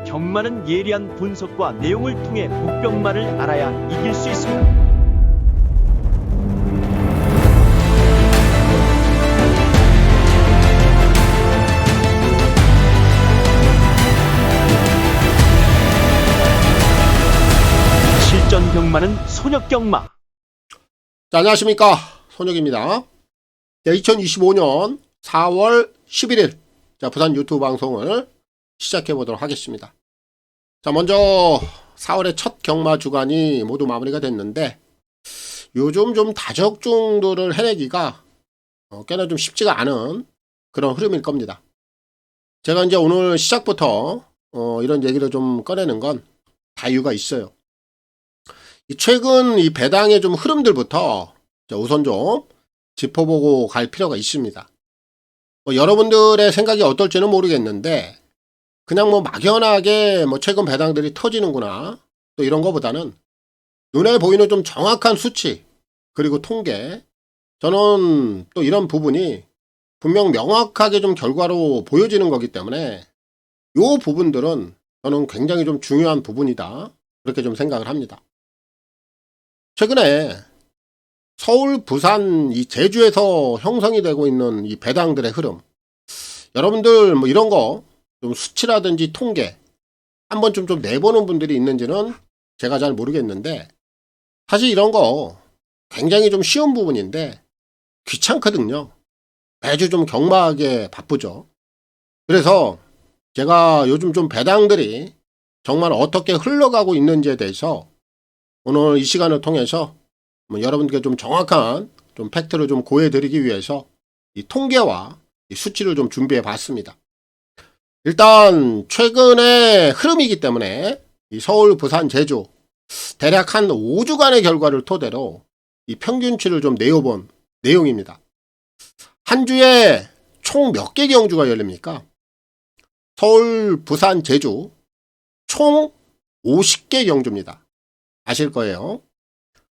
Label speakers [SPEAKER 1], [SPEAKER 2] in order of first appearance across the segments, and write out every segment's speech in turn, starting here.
[SPEAKER 1] 경마는 예리한 분석과 내용을 통해 복병마를 알아야 이길 수 있습니다. 실전 경마는 손혁경마.
[SPEAKER 2] 자, 안녕하십니까, 손혁입니다. 2025년 4월 11일 자, 부산 유튜브 방송을 시작해 보도록 하겠습니다. 자, 먼저 4월의 첫 경마 주간이 모두 마무리가 됐는데, 요즘 좀 다적중들을 해내기가 꽤나 좀 쉽지가 않은 그런 흐름일 겁니다. 제가 이제 오늘 시작부터 이런 얘기를 좀 꺼내는 건 다 이유가 있어요. 최근 이 배당의 좀 흐름들부터 우선 좀 짚어보고 갈 필요가 있습니다. 여러분들의 생각이 어떨지는 모르겠는데, 그냥 막연하게 최근 배당들이 터지는구나, 또 이런 거보다는 눈에 보이는 좀 정확한 수치, 그리고 통계, 저는 또 이런 부분이 분명 명확하게 좀 결과로 보여지는 거기 때문에 이 부분들은 저는 굉장히 좀 중요한 부분이다, 그렇게 좀 생각을 합니다. 최근에 서울, 부산, 이 제주에서 형성이 되고 있는 이 배당들의 흐름, 여러분들 이런 거 좀 수치라든지 통계 한 번쯤 좀 내보는 분들이 있는지는 제가 잘 모르겠는데, 사실 이런 거 굉장히 좀 쉬운 부분인데 귀찮거든요. 매주 좀 경마하게 바쁘죠. 그래서 제가 요즘 좀 배당들이 정말 어떻게 흘러가고 있는지에 대해서 오늘 이 시간을 통해서 여러분들께 좀 정확한 좀 팩트를 좀 고해드리기 위해서 이 통계와 이 수치를 좀 준비해 봤습니다. 일단 최근의 흐름이기 때문에 이 서울, 부산, 제주 대략 한 5주간의 결과를 토대로 이 평균치를 좀 내어본 내용입니다. 한 주에 총 몇 개 경주가 열립니까? 서울, 부산, 제주 총 50개 경주입니다. 아실 거예요.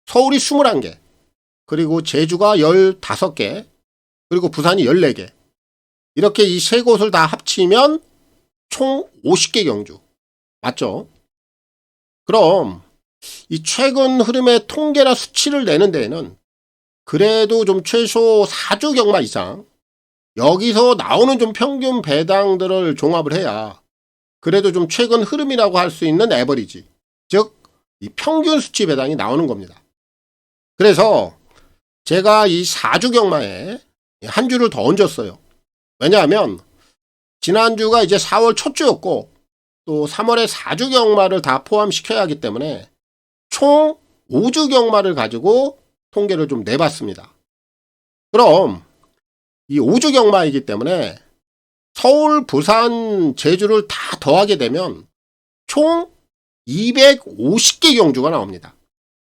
[SPEAKER 2] 서울이 21개, 그리고 제주가 15개, 그리고 부산이 14개. 이렇게 이 세 곳을 다 합치면 총 50개 경주. 맞죠? 그럼 이 최근 흐름의 통계나 수치를 내는 데에는 그래도 좀 최소 4주 경마 이상, 여기서 나오는 좀 평균 배당들을 종합을 해야 그래도 좀 최근 흐름이라고 할 수 있는 에버리지, 즉 이 평균 수치 배당이 나오는 겁니다. 그래서 제가 이 4주 경마에 한 주를 더 얹었어요. 왜냐하면 지난주가 이제 4월 첫 주였고, 또 3월에 4주 경마를 다 포함시켜야 하기 때문에 총 5주 경마를 가지고 통계를 좀 내봤습니다. 그럼 이 5주 경마이기 때문에 서울, 부산, 제주를 다 더하게 되면 총 250개 경주가 나옵니다.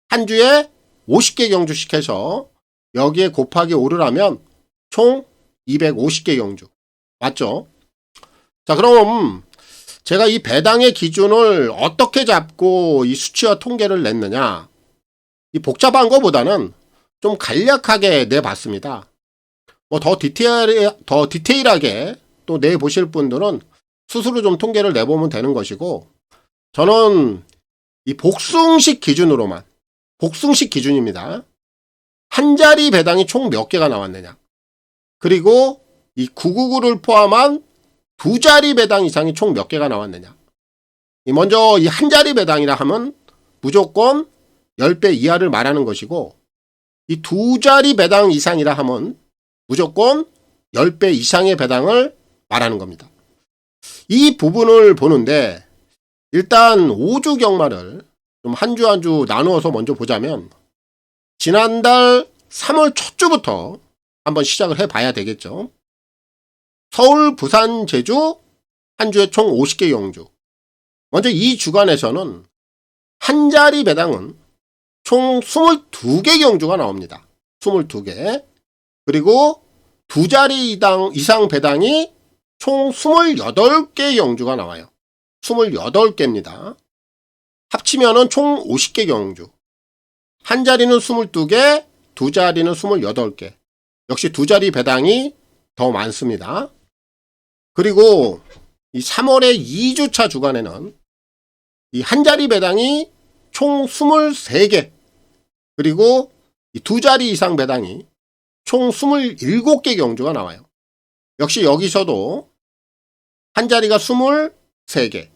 [SPEAKER 2] 한 주에 50개 경주씩 해서 여기에 곱하기 5를 하면 총 250개 경주. 맞죠? 자, 그럼 제가 이 배당의 기준을 어떻게 잡고 이 수치와 통계를 냈느냐, 이 복잡한 것보다는 좀 간략하게 내봤습니다. 더 디테일하게 또 내보실 분들은 스스로 좀 통계를 내보면 되는 것이고, 저는 이 복숭식 기준으로만, 복숭식 기준입니다. 한 자리 배당이 총 몇 개가 나왔느냐, 그리고 이 999를 포함한 두 자리 배당 이상이 총 몇 개가 나왔느냐. 먼저 이 한 자리 배당이라 하면 무조건 10배 이하를 말하는 것이고, 이 두 자리 배당 이상이라 하면 무조건 10배 이상의 배당을 말하는 겁니다. 이 부분을 보는데, 일단 5주 경마를 좀 한 주 한 주 나누어서 먼저 보자면, 지난달 3월 첫 주부터 한번 시작을 해봐야 되겠죠. 서울, 부산, 제주 한 주에 총 50개 경주. 먼저 이 주간에서는 한 자리 배당은 총 22개 경주가 나옵니다. 22개. 그리고 두 자리 이상 배당이 총 28개 경주가 나와요. 28개입니다. 합치면은 총 50개 경주. 한 자리는 22개, 두 자리는 28개. 역시 두 자리 배당이 더 많습니다. 그리고 이 3월의 2주차 주간에는 이 한 자리 배당이 총 23개, 그리고 이 두 자리 이상 배당이 총 27개 경주가 나와요. 역시 여기서도 한 자리가 23개,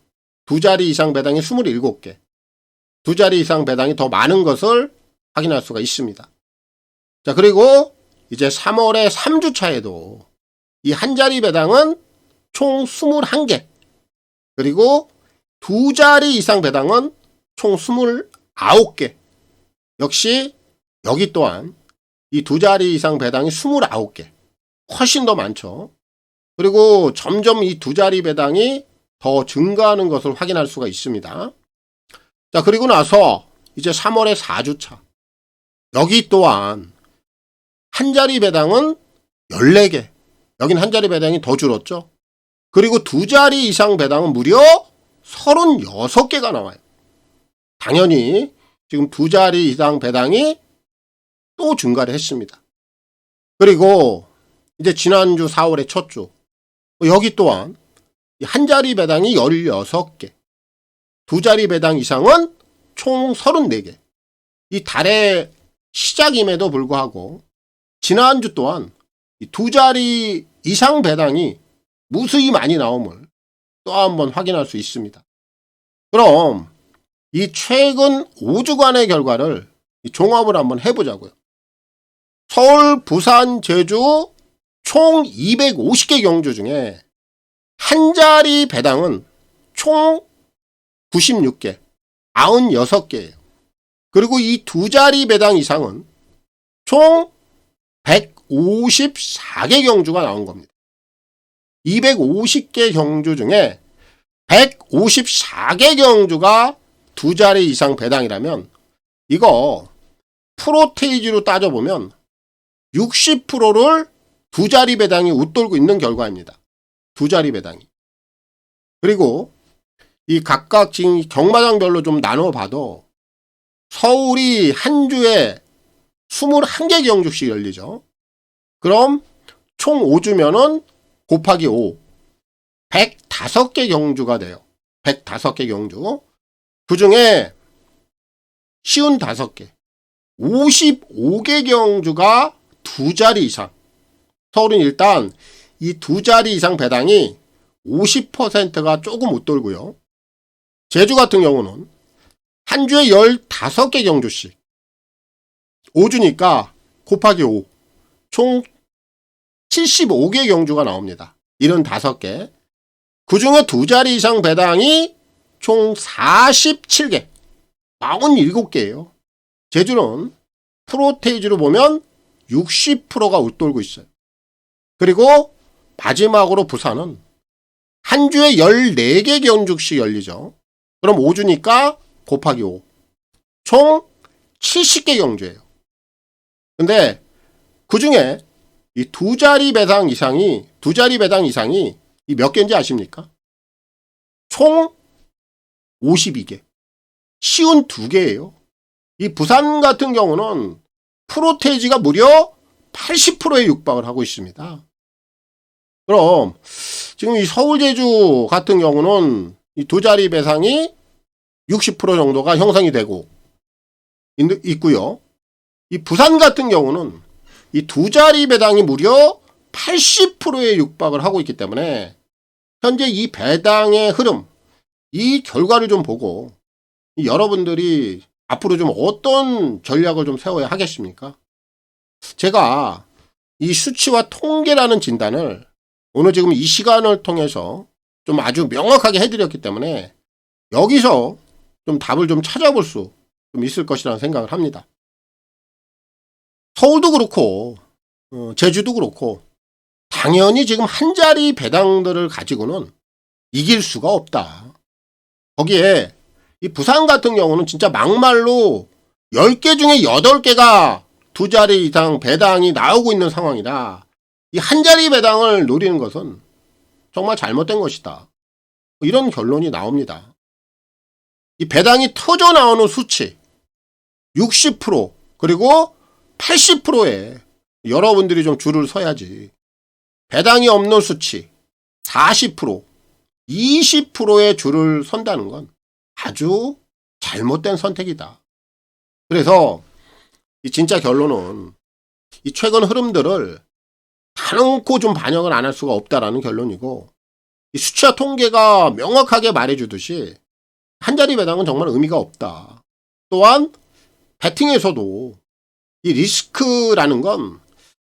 [SPEAKER 2] 두 자리 이상 배당이 27개, 두 자리 이상 배당이 더 많은 것을 확인할 수가 있습니다. 자, 그리고 이제 3월의 3주차에도 이 한 자리 배당은 총 21개, 그리고 두 자리 이상 배당은 총 29개. 역시 여기 또한 이 두 자리 이상 배당이 29개. 훨씬 더 많죠. 그리고 점점 이 두 자리 배당이 더 증가하는 것을 확인할 수가 있습니다. 자, 그리고 나서 이제 3월의 4주차. 여기 또한 한 자리 배당은 14개. 여긴 한 자리 배당이 더 줄었죠. 그리고 두 자리 이상 배당은 무려 36개가 나와요. 당연히 지금 두 자리 이상 배당이 또 증가를 했습니다. 그리고 이제 지난주 4월의 첫 주. 여기 또한 한 자리 배당이 16개. 두 자리 배당 이상은 총 34개. 이 달의 시작임에도 불구하고 지난주 또한 두 자리 이상 배당이 무수히 많이 나옴을 또 한번 확인할 수 있습니다. 그럼 이 최근 5주간의 결과를 종합을 한번 해보자고요. 서울, 부산, 제주 총 250개 경주 중에 한 자리 배당은 총 96개, 96개예요. 그리고 이 두 자리 배당 이상은 총 154개 경주가 나온 겁니다. 250개 경주 중에 154개 경주가 두 자리 이상 배당이라면 이거 프로테이지로 따져보면 60%를 두 자리 배당이 웃돌고 있는 결과입니다. 두 자리 배당이. 그리고 이 각각 지금 경마장별로 좀 나눠봐도 서울이 한 주에 21개 경주씩 열리죠. 그럼 총 5주면은 곱하기 5. 105개 경주가 돼요. 105개 경주. 그 중에 쉬운 5개. 55개 경주가 두 자리 이상. 서울은 일단 이 두 자리 이상 배당이 50%가 조금 웃돌고요. 제주 같은 경우는 한 주에 15개 경주씩. 5주니까 곱하기 5. 총 75개 경주가 나옵니다. 75개. 그 중에 두 자리 이상 배당이 총 47개. 47개예요. 제주는 프로테이지로 보면 60%가 웃돌고 있어요. 그리고 마지막으로 부산은 한 주에 14개 경주씩 열리죠. 그럼 5주니까 곱하기 5. 총 70개 경주예요. 근데 그 중에 이 두 자리 배당 이상이 이 몇 개인지 아십니까? 총 52개. 쉬운 2개예요. 이 부산 같은 경우는 프로테이지가 무려 80%에 육박을 하고 있습니다. 그럼 지금 이 서울, 제주 같은 경우는 이 두 자리 배당이 60% 정도가 형성이 되고 있고요. 이 부산 같은 경우는 이 두 자리 배당이 무려 80%에 육박을 하고 있기 때문에 현재 이 배당의 흐름, 이 결과를 좀 보고 여러분들이 앞으로 좀 어떤 전략을 좀 세워야 하겠습니까? 제가 이 수치와 통계라는 진단을 오늘 지금 이 시간을 통해서 좀 아주 명확하게 해드렸기 때문에 여기서 좀 답을 좀 찾아볼 수 좀 있을 것이라는 생각을 합니다. 서울도 그렇고 제주도 그렇고 당연히 지금 한 자리 배당들을 가지고는 이길 수가 없다. 거기에 이 부산 같은 경우는 진짜 막말로 10개 중에 8개가 두 자리 이상 배당이 나오고 있는 상황이라 이 한 자리 배당을 노리는 것은 정말 잘못된 것이다. 이런 결론이 나옵니다. 이 배당이 터져 나오는 수치 60% 그리고 80%에 여러분들이 좀 줄을 서야지. 배당이 없는 수치 40%, 20%의 줄을 선다는 건 아주 잘못된 선택이다. 그래서 이 진짜 결론은 이 최근 흐름들을 단언코 좀 반영을 안 할 수가 없다라는 결론이고, 이 수치와 통계가 명확하게 말해주듯이 한자리 배당은 정말 의미가 없다. 또한 배팅에서도 이 리스크라는 건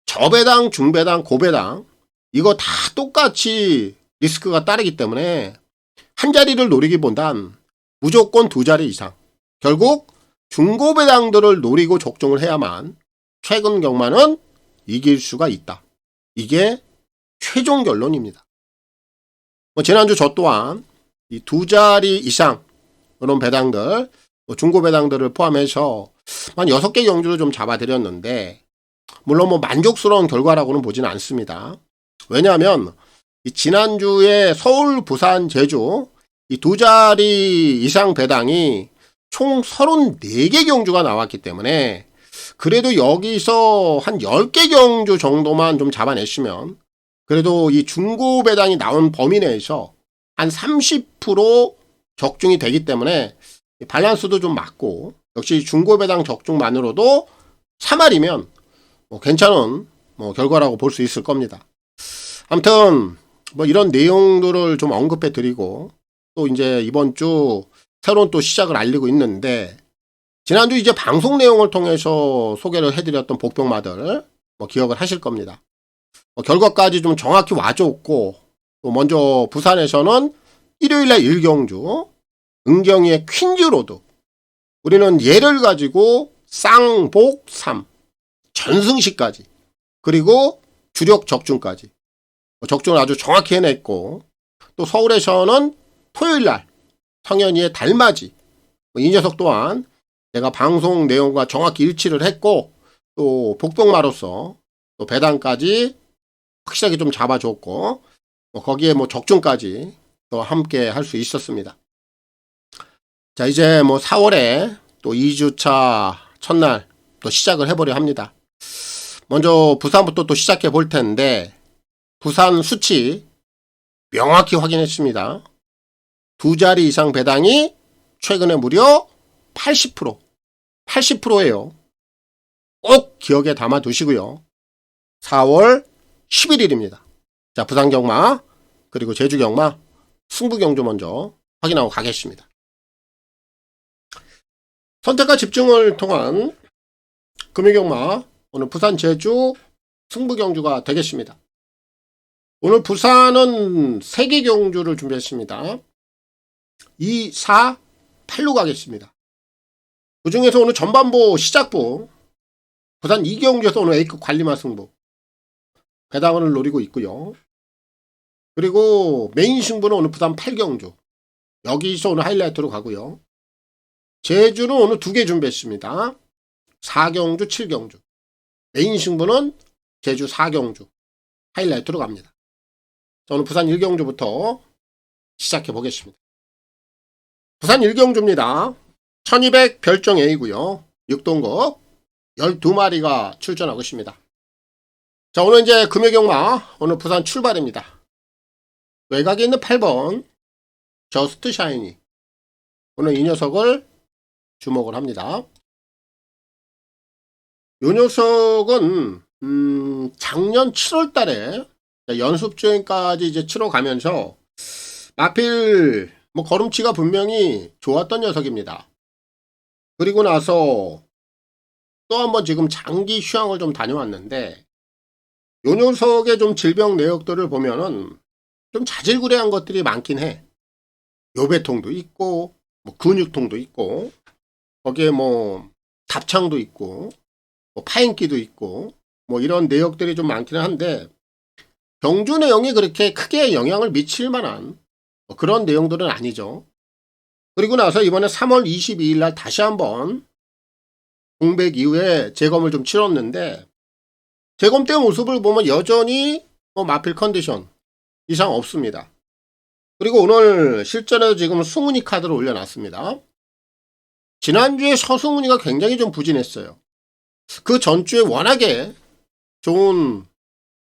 [SPEAKER 2] 저배당, 중배당, 고배당 이거 다 똑같이 리스크가 따르기 때문에 한 자리를 노리기보단 무조건 두 자리 이상, 결국 중고배당들을 노리고 적중을 해야만 최근 경마는 이길 수가 있다. 이게 최종 결론입니다. 지난주 저 또한 이 두 자리 이상 그런 배당들, 중고배당들을 포함해서 한 6개 경주를 좀 잡아드렸는데, 물론 만족스러운 결과라고는 보지는 않습니다. 왜냐하면 이 지난주에 서울, 부산, 제주 이 두 자리 이상 배당이 총 34개 경주가 나왔기 때문에 그래도 여기서 한 10개 경주 정도만 좀 잡아내시면 그래도 이 중고 배당이 나온 범위 내에서 한 30% 적중이 되기 때문에 밸런스도 좀 맞고, 역시 중고 배당 적중만으로도 3할이면 괜찮은 결과라고 볼 수 있을 겁니다. 아무튼 이런 내용들을 좀 언급해 드리고, 또 이제 이번 주 새로운 또 시작을 알리고 있는데, 지난주 이제 방송 내용을 통해서 소개를 해드렸던 복병마들 기억을 하실 겁니다. 결과까지 좀 정확히 와줬고, 또 먼저 부산에서는 일요일날 1경주 은경이의 퀸즈로드, 우리는 얘를 가지고 쌍복 3 전승시까지, 그리고 주력 적중까지 적중을 아주 정확히 해냈고, 또 서울에서는 토요일날 성현이의 달맞이, 이 녀석 또한 내가 방송 내용과 정확히 일치를 했고, 또 복병마로서 또 배당까지 확실하게 좀 잡아줬고, 거기에 적중까지 또 함께 할 수 있었습니다. 자, 이제 4월에 또 2주차 첫날 또 시작을 해보려 합니다. 먼저 부산부터 또 시작해 볼 텐데, 부산 수치 명확히 확인했습니다. 두 자리 이상 배당이 최근에 무려 80%예요. 꼭 기억에 담아 두시고요. 4월 11일입니다. 자, 부산 경마, 그리고 제주 경마, 승부 경주 먼저 확인하고 가겠습니다. 선택과 집중을 통한 금요 경마, 오늘 부산 제주 승부 경주가 되겠습니다. 오늘 부산은 3개 경주를 준비했습니다. 2, 4, 8로 가겠습니다. 그 중에서 오늘 전반부 시작부 부산 2경주에서 오늘 A급 관리마 승부 배당을 노리고 있고요. 그리고 메인 승부는 오늘 부산 8경주, 여기서 오늘 하이라이트로 가고요. 제주는 오늘 2개 준비했습니다. 4경주, 7경주. 메인 승부는 제주 4경주 하이라이트로 갑니다. 자, 오늘 부산 1경주부터 시작해 보겠습니다. 부산 1경주입니다. 1200 별정 A고요. 6동급 12마리가 출전하고 있습니다. 자, 오늘 이제 금요경마, 오늘 부산 출발입니다. 외곽에 있는 8번 저스트 샤이니, 오늘 이 녀석을 주목을 합니다. 이 녀석은 작년 7월 달에 연습주행까지 이제 치러 가면서 마필 걸음치가 분명히 좋았던 녀석입니다. 그리고 나서 또 한번 지금 장기 휴양을 좀 다녀왔는데, 요 녀석의 좀 질병 내역들을 보면은 좀 자질구레한 것들이 많긴 해. 요배통도 있고, 근육통도 있고, 거기에 답창도 있고, 파인기도 있고, 이런 내역들이 좀 많기는 한데, 경주 내용이 그렇게 크게 영향을 미칠 만한 그런 내용들은 아니죠. 그리고 나서 이번에 3월 22일 날 다시 한번 공백 이후에 재검을 좀 치렀는데, 재검 때 모습을 보면 여전히 마필 컨디션 이상 없습니다. 그리고 오늘 실전에도 지금 승훈이 카드를 올려놨습니다. 지난주에 서승훈이가 굉장히 좀 부진했어요. 그 전주에 워낙에 좋은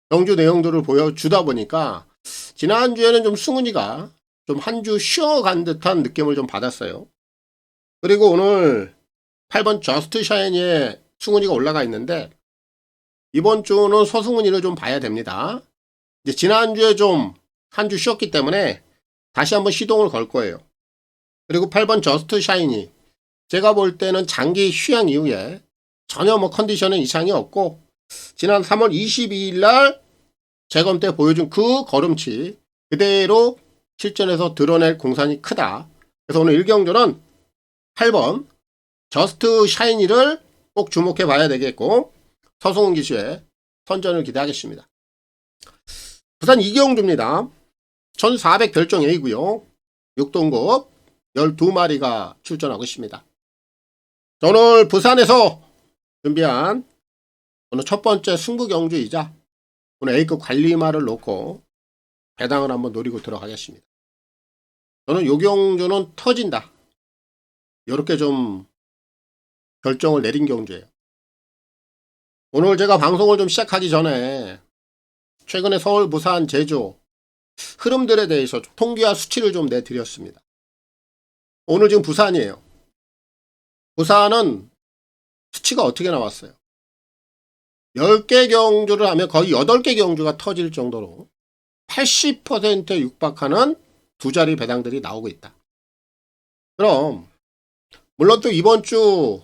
[SPEAKER 2] 경주 내용들을 보여주다 보니까 지난주에는 좀 승훈이가 좀 한 주 쉬어간 듯한 느낌을 좀 받았어요. 그리고 오늘 8번 저스트 샤이니의 승훈이가 올라가 있는데 이번 주는 서승훈이를 좀 봐야 됩니다. 이제 지난주에 좀 한 주 쉬었기 때문에 다시 한번 시동을 걸 거예요. 그리고 8번 저스트 샤이니 제가 볼 때는 장기 휴양 이후에 전혀 뭐 컨디션에 이상이 없고 지난 3월 22일 날 재검 때 보여준 그 걸음치 그대로 실전에서 드러낼 공산이 크다. 그래서 오늘 1경주는 8번 저스트 샤이니를 꼭 주목해 봐야 되겠고 서승훈 기수의 선전을 기대하겠습니다. 부산 이경주입니다. 1400 별정 A고요. 6등급 12마리가 출전하고 있습니다. 오늘 부산에서 준비한 오늘 첫 번째 승부 경주이자 오늘 A급 관리마를 놓고 배당을 한번 노리고 들어가겠습니다. 저는 요 경주는 터진다. 이렇게 좀 결정을 내린 경주예요. 오늘 제가 방송을 좀 시작하기 전에 최근에 서울, 부산, 제주 흐름들에 대해서 통계와 수치를 좀 내드렸습니다. 오늘 지금 부산이에요. 부산은 수치가 어떻게 나왔어요? 10개 경주를 하면 거의 8개 경주가 터질 정도로 80%에 육박하는 두 자리 배당들이 나오고 있다. 그럼 물론 또 이번 주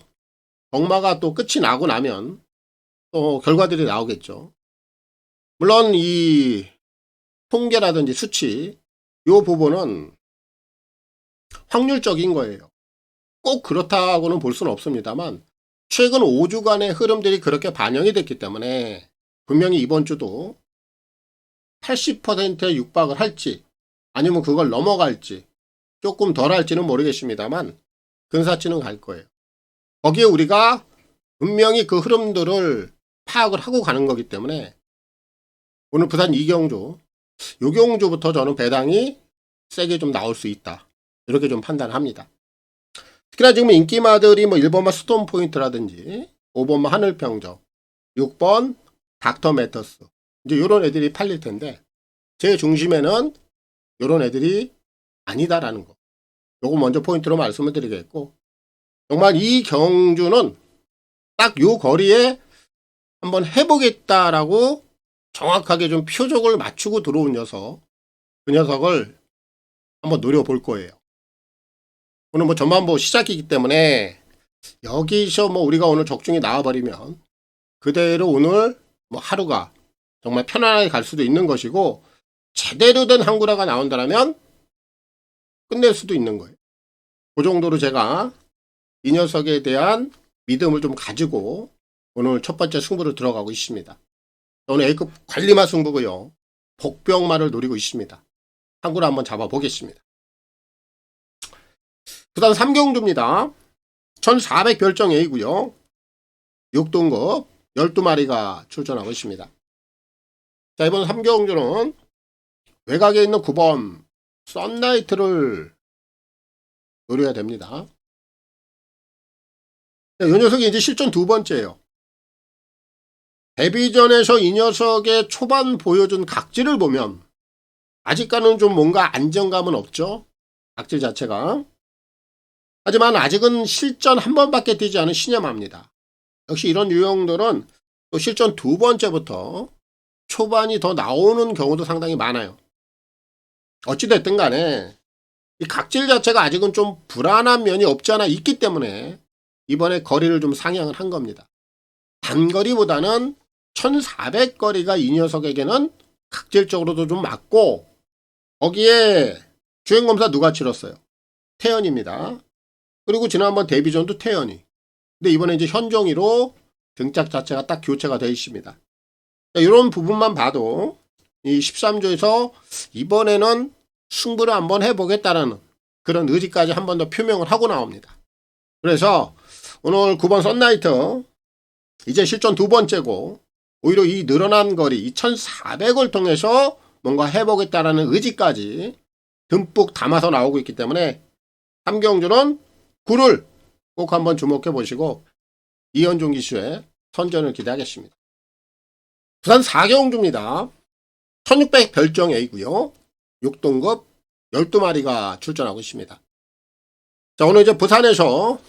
[SPEAKER 2] 경마가 또 끝이 나고 나면 또 결과들이 나오겠죠. 물론 이 통계라든지 수치 이 부분은 확률적인 거예요. 꼭 그렇다고는 볼 수는 없습니다만 최근 5주간의 흐름들이 그렇게 반영이 됐기 때문에 분명히 이번 주도 80%에 육박을 할지 아니면 그걸 넘어갈지 조금 덜 할지는 모르겠습니다만 근사치는 갈 거예요. 거기에 우리가 분명히 그 흐름들을 파악을 하고 가는 거기 때문에 오늘 부산 이경주 요 경주부터 저는 배당이 세게 좀 나올 수 있다. 이렇게 좀 판단합니다. 특히나 지금 인기마들이 뭐 1번마 스톤 포인트라든지 5번마 하늘평정 6번 닥터 매터스 이제 요런 애들이 팔릴 텐데 제 중심에는 요런 애들이 아니다라는 거. 요거 먼저 포인트로 말씀을 드리겠고 정말 이 경주는 딱 요 거리에 한번 해보겠다라고 정확하게 좀 표적을 맞추고 들어온 녀석 그 녀석을 한번 노려볼 거예요. 오늘 뭐 전반부 시작이기 때문에 여기서 뭐 우리가 오늘 적중이 나와버리면 그대로 오늘 뭐 하루가 정말 편안하게 갈 수도 있는 것이고 제대로 된 한구라가 나온다면 끝낼 수도 있는 거예요. 그 정도로 제가 이 녀석에 대한 믿음을 좀 가지고 오늘 첫 번째 승부를 들어가고 있습니다. 오늘 A급 관리마 승부고요. 복병마를 노리고 있습니다. 한구를 한번 잡아보겠습니다. 부산 3경주입니다. 1400 별정 A고요. 6등급 12마리가 출전하고 있습니다. 자, 이번 3경주는 외곽에 있는 9번 썬라이트를 노려야 됩니다. 이 녀석이 이제 실전 두 번째예요. 데뷔전에서 이 녀석의 초반 보여준 각질을 보면 아직까지는 좀 뭔가 안정감은 없죠. 각질 자체가. 하지만 아직은 실전 한 번밖에 뛰지 않은 신여마입니다. 역시 이런 유형들은 또 실전 두 번째부터 초반이 더 나오는 경우도 상당히 많아요. 어찌됐든 간에 이 각질 자체가 아직은 좀 불안한 면이 없지 않아 있기 때문에 이번에 거리를 좀 상향을 한 겁니다. 단거리보다는 1400거리가 이 녀석에게는 각질적으로도 좀 맞고 거기에 주행검사 누가 치렀어요? 태연입니다. 그리고 지난번 데뷔전도 태연이. 근데 이번에 이제 현종이로 등짝 자체가 딱 교체가 되어 있습니다. 이런 부분만 봐도 이 13조에서 이번에는 승부를 한번 해보겠다는 그런 의지까지 한 번 더 표명을 하고 나옵니다. 그래서 오늘 9번 썬라이트 이제 실전 두 번째고 오히려 이 늘어난 거리 이 1400을 통해서 뭔가 해보겠다라는 의지까지 듬뿍 담아서 나오고 있기 때문에 3경주는 9를 꼭 한번 주목해 보시고 이현종 기수의 선전을 기대하겠습니다. 부산 4경주입니다. 1600 별정 A고요. 6등급 12마리가 출전하고 있습니다. 자, 오늘 이제 부산에서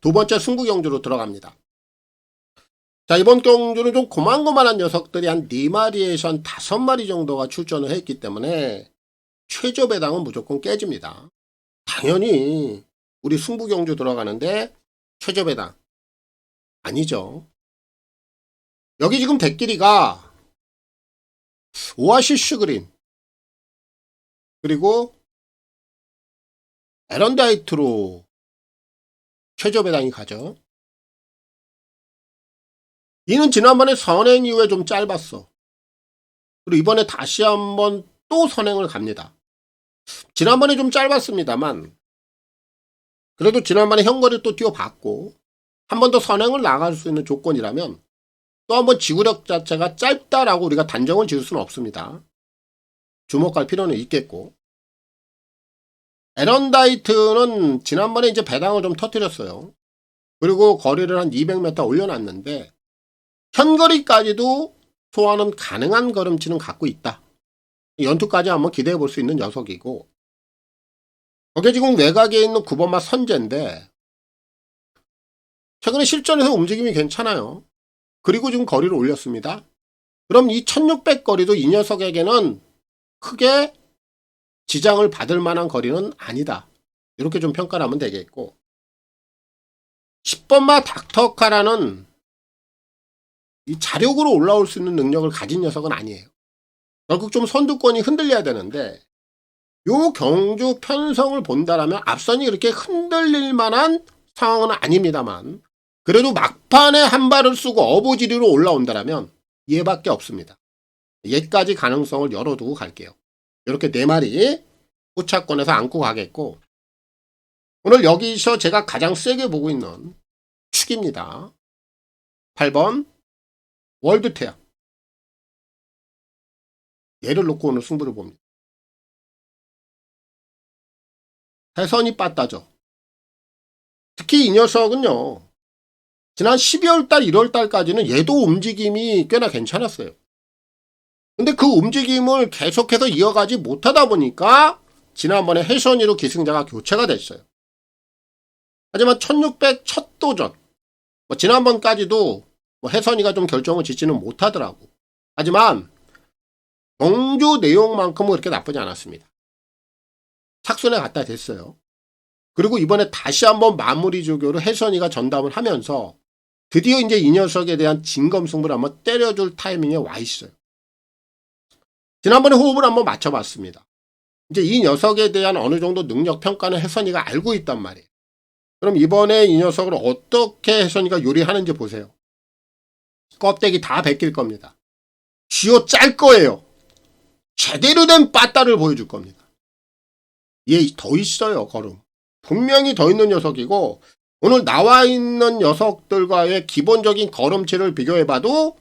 [SPEAKER 2] 두 번째 승부 경주로 들어갑니다. 자, 이번 경주는 좀 고만고만한 녀석들이 한 4마리에서 한 5마리 정도가 출전을 했기 때문에 최저 배당은 무조건 깨집니다. 당연히 우리 승부 경주 들어가는데 최저 배당 아니죠. 여기 지금 대끼리가 오아시스 그린 그리고 에런다이트로 최저 배당이 가죠. 이는 지난번에 선행 이후에 좀 짧았어. 그리고 이번에 다시 한번 또 선행을 갑니다. 지난번에 좀 짧았습니다만 그래도 지난번에 형거리 또 뛰어봤고 한 번 더 선행을 나갈 수 있는 조건이라면 또 한 번 지구력 자체가 짧다라고 우리가 단정을 지을 수는 없습니다. 주목할 필요는 있겠고 에런다이트는 지난번에 이제 배당을 좀 터뜨렸어요. 그리고 거리를 한 200m 올려놨는데 현거리까지도 소화는 가능한 걸음치는 갖고 있다. 연투까지 한번 기대해 볼 수 있는 녀석이고 거기에 지금 외곽에 있는 9번마 선제인데 최근에 실전에서 움직임이 괜찮아요. 그리고 지금 거리를 올렸습니다. 그럼 이 1600 거리도 이 녀석에게는 크게 지장을 받을 만한 거리는 아니다. 이렇게 좀 평가를 하면 되겠고 10번마 닥터카라는 이 자력으로 올라올 수 있는 능력을 가진 녀석은 아니에요. 결국 좀 선두권이 흔들려야 되는데 요 경주 편성을 본다라면 앞선이 이렇게 흔들릴 만한 상황은 아닙니다만 그래도 막판에 한 발을 쓰고 어부지리로 올라온다라면 얘밖에 없습니다. 얘까지 가능성을 열어두고 갈게요. 이렇게 4마리 후차권에서 안고 가겠고 오늘 여기서 제가 가장 세게 보고 있는 축입니다. 8번 월드태양. 얘를 놓고 오늘 승부를 봅니다. 해선이 빠따죠. 특히 이 녀석은요. 지난 12월달 1월달까지는 얘도 움직임이 꽤나 괜찮았어요. 근데 그 움직임을 계속해서 이어가지 못하다 보니까 지난번에 해선이로 기승자가 교체가 됐어요. 하지만 1600 첫 도전 지난번까지도 해선이가 좀 결정을 짓지는 못하더라고. 하지만 경주 내용만큼은 그렇게 나쁘지 않았습니다. 착순에 갖다 댔어요. 그리고 이번에 다시 한번 마무리 조교로 해선이가 전담을 하면서 드디어 이제 이 녀석에 대한 진검승부를 한번 때려줄 타이밍에 와 있어요. 지난번에 호흡을 한번 맞춰봤습니다. 이제 이 녀석에 대한 어느 정도 능력 평가는 해선이가 알고 있단 말이에요. 그럼 이번에 이 녀석을 어떻게 해선이가 요리하는지 보세요. 껍데기 다 벗길 겁니다. 쥐어 짤 거예요. 제대로 된 빠따를 보여줄 겁니다. 얘 더 있어요, 걸음. 분명히 더 있는 녀석이고 오늘 나와 있는 녀석들과의 기본적인 걸음치를 비교해봐도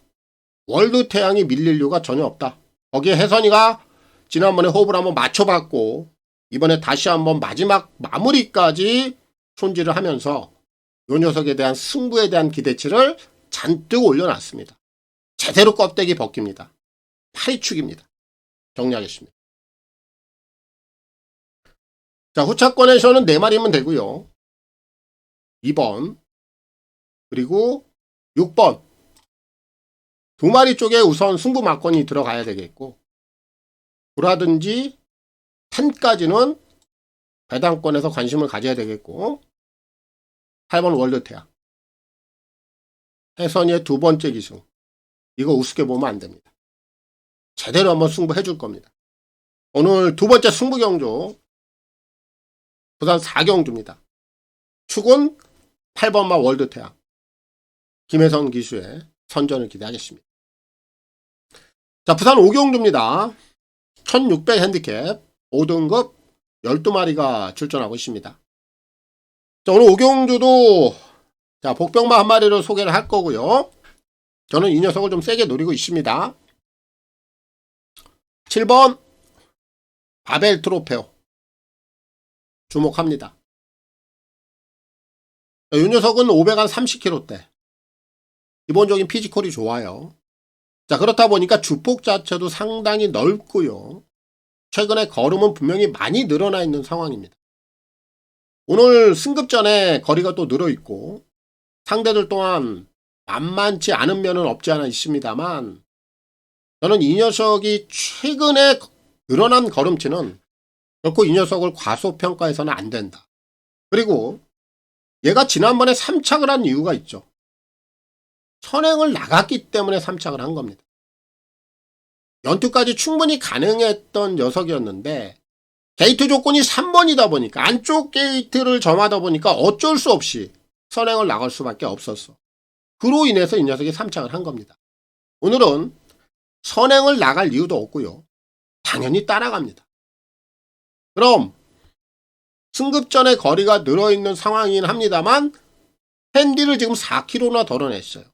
[SPEAKER 2] 월드태양이 밀릴 이유가 전혀 없다. 거기에 해선이가 지난번에 호흡을 한번 맞춰봤고 이번에 다시 한번 마지막 마무리까지 손질을 하면서 이 녀석에 대한 승부에 대한 기대치를 잔뜩 올려놨습니다. 제대로 껍데기 벗깁니다. 파리축입니다. 정리하겠습니다. 자, 후차권에서는 4마리면 되고요. 2번 그리고 6번 2마리 쪽에 우선 승부 막건이 들어가야 되겠고 구라든지 10까지는 배당권에서 관심을 가져야 되겠고 8번 월드태양 해선이의 2번째 기승 이거 우습게 보면 안됩니다. 제대로 한번 승부해 줄 겁니다. 오늘 2번째 승부 경주 부산 4경주입니다. 축은 8번마 월드태양 김혜선 기수의 선전을 기대하겠습니다. 자, 부산 5경주입니다. 1600 핸디캡 5등급 12마리가 출전하고 있습니다. 자, 오늘 5경주도 자, 복병마 한 마리로 소개를 할 거고요. 저는 이 녀석을 좀 세게 노리고 있습니다. 7번 바벨 트로페오 주목합니다. 이 녀석은 500한 30kg대 기본적인 피지컬이 좋아요. 자, 그렇다 보니까 주폭 자체도 상당히 넓고요. 최근에 걸음은 분명히 많이 늘어나 있는 상황입니다. 오늘 승급전에 거리가 또 늘어있고 상대들 또한 만만치 않은 면은 없지 않아 있습니다만 저는 이 녀석이 최근에 늘어난 걸음치는 결코 이 녀석을 과소평가해서는 안 된다. 그리고 얘가 지난번에 3착을 한 이유가 있죠. 선행을 나갔기 때문에 3착을 한 겁니다. 연투까지 충분히 가능했던 녀석이었는데 게이트 조건이 3번이다 보니까 안쪽 게이트를 점하다 보니까 어쩔 수 없이 선행을 나갈 수밖에 없었어. 그로 인해서 이 녀석이 3착을 한 겁니다. 오늘은 선행을 나갈 이유도 없고요. 당연히 따라갑니다. 그럼 승급전에 거리가 늘어있는 상황이긴 합니다만 핸디를 지금 4km나 덜어냈어요.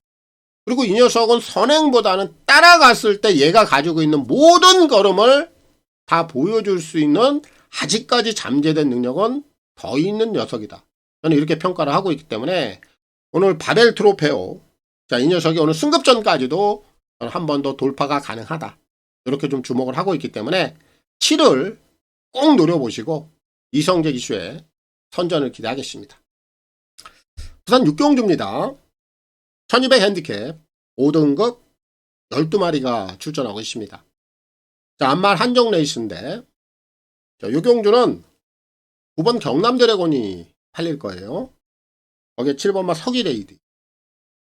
[SPEAKER 2] 그리고 이 녀석은 선행보다는 따라갔을 때 얘가 가지고 있는 모든 걸음을 다 보여줄 수 있는 아직까지 잠재된 능력은 더 있는 녀석이다. 저는 이렇게 평가를 하고 있기 때문에 오늘 바벨 트로페오, 자, 이 녀석이 오늘 승급전까지도 한 번 더 돌파가 가능하다. 이렇게 좀 주목을 하고 있기 때문에 7을 꼭 노려보시고 이성재 기수의 선전을 기대하겠습니다. 부산 육경주입니다. 1200 핸디캡 5등급 12마리가 출전하고 있습니다. 자, 안말 한정 레이스인데, 자, 요 경주는 9번 경남 드래곤이 팔릴 거예요. 거기에 7번마 서기레이디,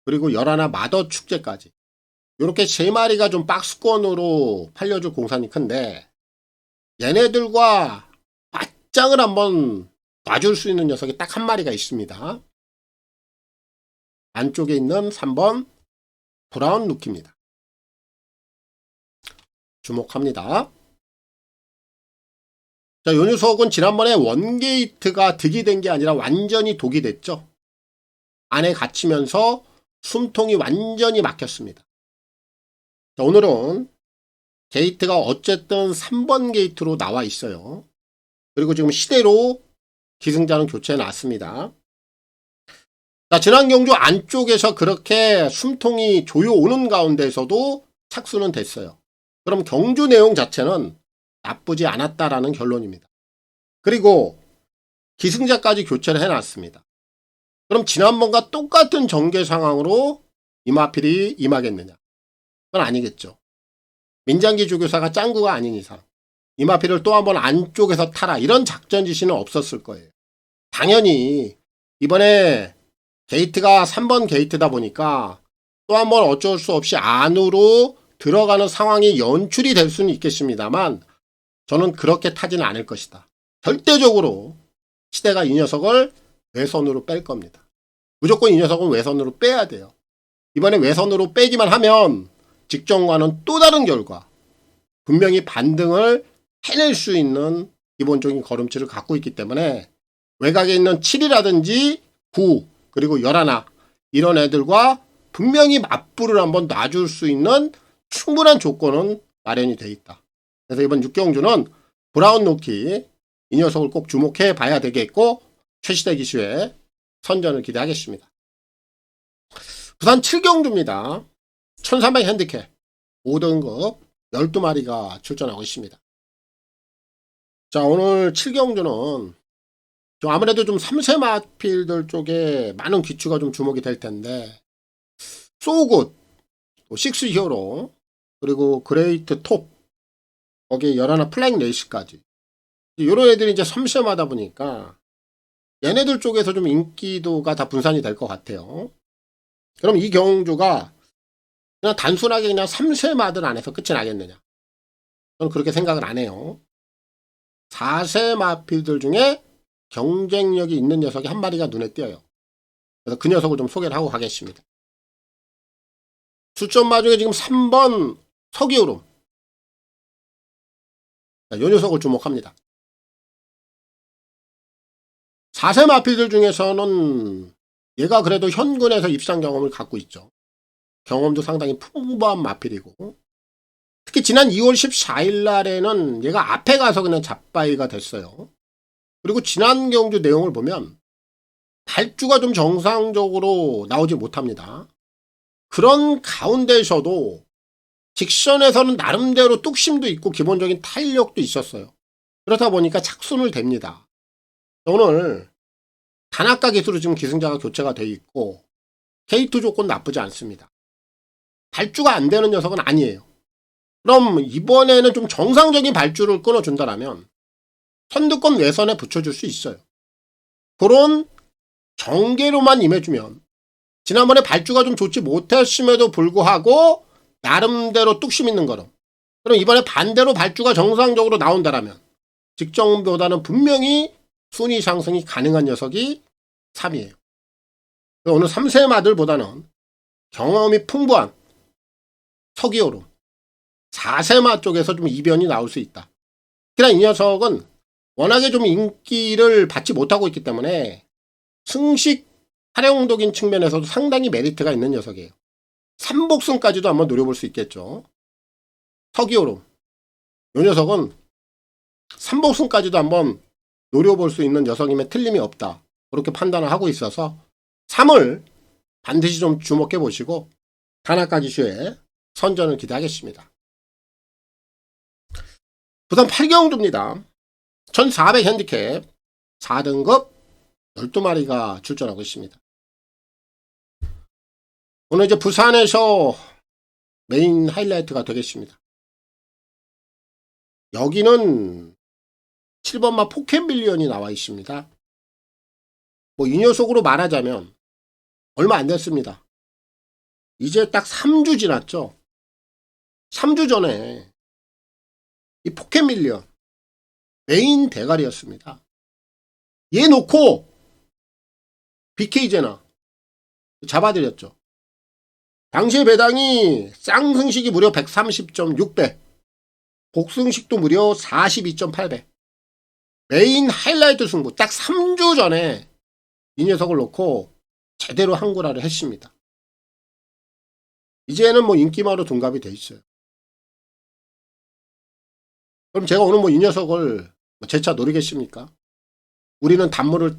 [SPEAKER 2] 그리고 11 마더 축제까지. 요렇게 3마리가 좀 박스권으로 팔려줄 공산이 큰데, 얘네들과 맞짱을 한번 놔줄 수 있는 녀석이 딱 한 마리가 있습니다. 안쪽에 있는 3번 브라운 루키입니다. 주목합니다. 자, 요 녀석은 지난번에 원게이트가 득이 된 게 아니라 완전히 독이 됐죠. 안에 갇히면서 숨통이 완전히 막혔습니다. 자, 오늘은 게이트가 어쨌든 3번 게이트로 나와 있어요. 그리고 지금 시대로 기승자는 교체해 놨습니다. 자, 지난 경주 안쪽에서 그렇게 숨통이 조여오는 가운데서도 착수는 됐어요. 그럼 경주 내용 자체는 나쁘지 않았다라는 결론입니다. 그리고 기승자까지 교체를 해놨습니다. 그럼 지난번과 똑같은 전개 상황으로 이마필이 임하겠느냐? 그건 아니겠죠. 민장기 주교사가 짱구가 아닌 이상 이마필을 또 한 번 안쪽에서 타라 이런 작전 지시는 없었을 거예요. 당연히 이번에 게이트가 3번 게이트다 보니까 또 한 번 어쩔 수 없이 안으로 들어가는 상황이 연출이 될 수는 있겠습니다만 저는 그렇게 타지는 않을 것이다. 절대적으로 시대가 이 녀석을 외선으로 뺄 겁니다. 무조건 이 녀석은 외선으로 빼야 돼요. 이번에 외선으로 빼기만 하면 직전과는 또 다른 결과, 분명히 반등을 해낼 수 있는 기본적인 걸음치를 갖고 있기 때문에 외곽에 있는 7이라든지 9 그리고 11 이런 애들과 분명히 맞불을 한번 놔줄 수 있는 충분한 조건은 마련이 돼 있다. 그래서 이번 6경주는 브라운 루키 이 녀석을 꼭 주목해 봐야 되겠고 최시대 기수의 선전을 기대하겠습니다. 부산 7경주입니다. 1300 핸디캡 5등급 12마리가 출전하고 있습니다. 자, 오늘 7경주는 좀 아무래도 좀 3세 마필들 쪽에 많은 귀추가 좀 주목이 될 텐데 소굿, 식스 히어로, 그리고 그레이트 톱, 거기에 11 플랭 레이스까지 이런 애들이 이제 3세마다 보니까 얘네들 쪽에서 좀 인기도가 다 분산이 될 것 같아요. 그럼 이 경주가 그냥 단순하게 그냥 3세 마들 안에서 끝이 나겠느냐? 저는 그렇게 생각을 안 해요. 4세 마필들 중에 경쟁력이 있는 녀석이 한 마리가 눈에 띄어요. 그래서 그 녀석을 좀 소개를 하고 가겠습니다. 수점마 중에 지금 3번 서기오름. 이 녀석을 주목합니다. 4세 마필들 중에서는 얘가 그래도 현군에서 입상 경험을 갖고 있죠. 경험도 상당히 풍부한 마필이고 특히 지난 2월 14일 날에는 얘가 앞에 가서 그냥 잡바이가 됐어요. 그리고 지난 경주 내용을 보면 발주가 좀 정상적으로 나오지 못합니다. 그런 가운데서도 직선에서는 나름대로 뚝심도 있고 기본적인 탄력도 있었어요. 그렇다 보니까 착순을 됩니다. 오늘 단아까 기수로 지금 기승자가 교체가 되어 있고 K2 조건 나쁘지 않습니다. 발주가 안 되는 녀석은 아니에요. 그럼 이번에는 좀 정상적인 발주를 끊어준다라면 선두권 외선에 붙여줄 수 있어요. 그런 정계로만 임해주면 지난번에 발주가 좀 좋지 못했음에도 불구하고 나름대로 뚝심 있는 거로, 그럼 이번에 반대로 발주가 정상적으로 나온다라면 직전보다는 분명히 순위 상승이 가능한 녀석이 3이에요. 오늘 3세 마들보다는 경험이 풍부한 서기오름 4세마 쪽에서 좀 이변이 나올 수 있다. 그냥 이 녀석은 워낙에 좀 인기를 받지 못하고 있기 때문에 승식 활용적인 측면에서도 상당히 메리트가 있는 녀석이에요. 3복승까지도 한번 노려볼 수 있겠죠. 서기오름 이 녀석은 3복승까지도 한번 노려볼 수 있는 녀석임에 틀림이 없다. 그렇게 판단을 하고 있어서 3을 반드시 좀 주목해 보시고 단아까 기수의 선전을 기대하겠습니다. 부산 8경주입니다. 1400 핸디캡 4등급 12마리가 출전하고 있습니다. 오늘 이제 부산에서 메인 하이라이트가 되겠습니다. 여기는 7번마 포켓밀리언이 나와 있습니다. 뭐 이 녀석으로 말하자면 얼마 안 됐습니다. 이제 딱 3주 지났죠. 3주 전에 이 포켓밀리언 메인 대가리였습니다. 얘 놓고 BK제나 잡아드렸죠. 당시의 배당이 쌍승식이 무려 130.6배, 복승식도 무려 42.8배. 메인 하이라이트 승부 딱 3주 전에 이 녀석을 놓고 제대로 한구라를 했습니다. 이제는 뭐 인기마로 둔갑이 돼 있어요. 그럼 제가 오늘 뭐 이 녀석을 재차 노리겠습니까? 우리는 단물을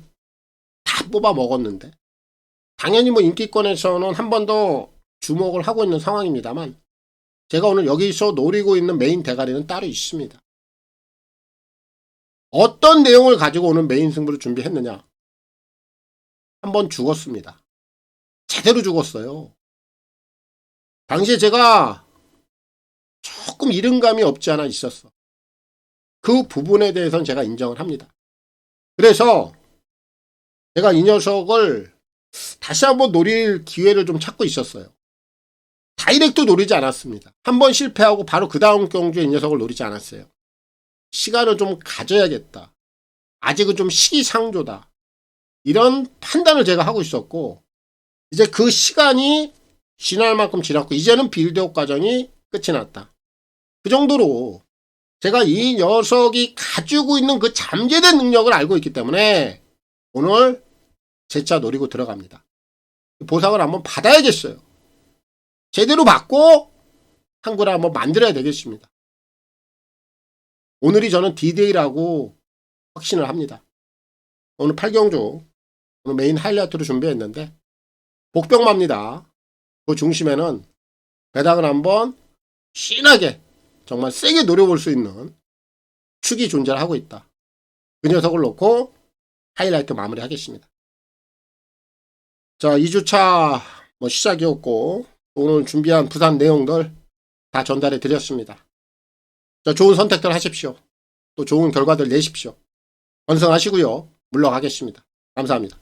[SPEAKER 2] 다 뽑아 먹었는데 당연히 뭐 인기권에서는 한 번 더 주목을 하고 있는 상황입니다만 제가 오늘 여기서 노리고 있는 메인 대가리는 따로 있습니다. 어떤 내용을 가지고 오늘 메인 승부를 준비했느냐? 한번 죽었습니다. 제대로 죽었어요. 당시에 제가 조금 이른감이 없지 않아 있었어. 그 부분에 대해서는 제가 인정을 합니다. 그래서 제가 이 녀석을 다시 한번 노릴 기회를 좀 찾고 있었어요. 다이렉트 노리지 않았습니다. 한번 실패하고 바로 그 다음 경주에 이 녀석을 노리지 않았어요. 시간을 좀 가져야겠다. 아직은 좀 시기상조다. 이런 판단을 제가 하고 있었고 이제 그 시간이 지날 만큼 지났고 이제는 빌드업 과정이 끝이 났다. 그 정도로 제가 이 녀석이 가지고 있는 그 잠재된 능력을 알고 있기 때문에 오늘 재차 노리고 들어갑니다. 보상을 한번 받아야겠어요. 제대로 받고 한구를 한번 만들어야 되겠습니다. 오늘이 저는 D-Day라고 확신을 합니다. 오늘 8경주 오늘 메인 하이라이트로 준비했는데 복병마입니다. 그 중심에는 배당을 한번 신나게 정말 세게 노려볼 수 있는 축이 존재를 하고 있다. 그 녀석을 놓고 하이라이트 마무리하겠습니다. 자, 2주차 뭐 시작이었고 오늘 준비한 부산 내용들 다 전달해 드렸습니다. 자, 좋은 선택들 하십시오. 또 좋은 결과들 내십시오. 완성하시고요. 물러가겠습니다. 감사합니다.